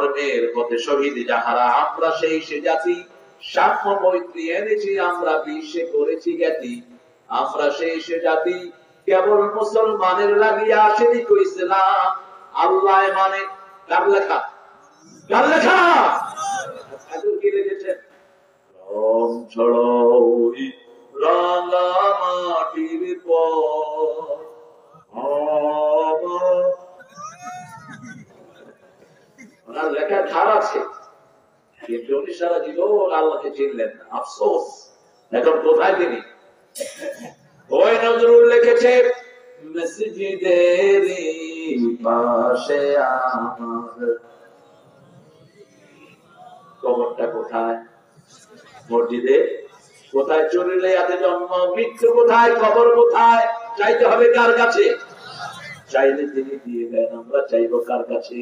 ধর্মের পথে শহীদ যাহারা, আমরা সেই সে জাতি, সাম্য মৈত্রী এনেছি আমরা, বিশ্বে করেছি জ্ঞাতি। আমরা সেই সে জাতি, কেবল মুসলমানের লাগিয়া আসেনি কো ইসলাম। আল্লাহ মানে কার লেখা? কার লেখা? ঠাকুর কি লিখেছেন? রং ছড়াই রাঙা মাটির পর, ওনার লেখার ধার আছে, কিন্তু উনি সারা জীবন আল্লাহকে চিনলেন না। আফসোস, এখন কোথায় তিনি? ওই নজরুল লিখেছে, মসজিদের পাশে আমার কবরটা কোথায়? মসজিদে কোথায়? চলিলে আছে জন্ম, মৃত্যু কোথায়? কবর কোথায়? চাইতে হবে কার কাছে? চাইলে তিনি দিয়ে দেন, আমরা চাইবো কার কাছে?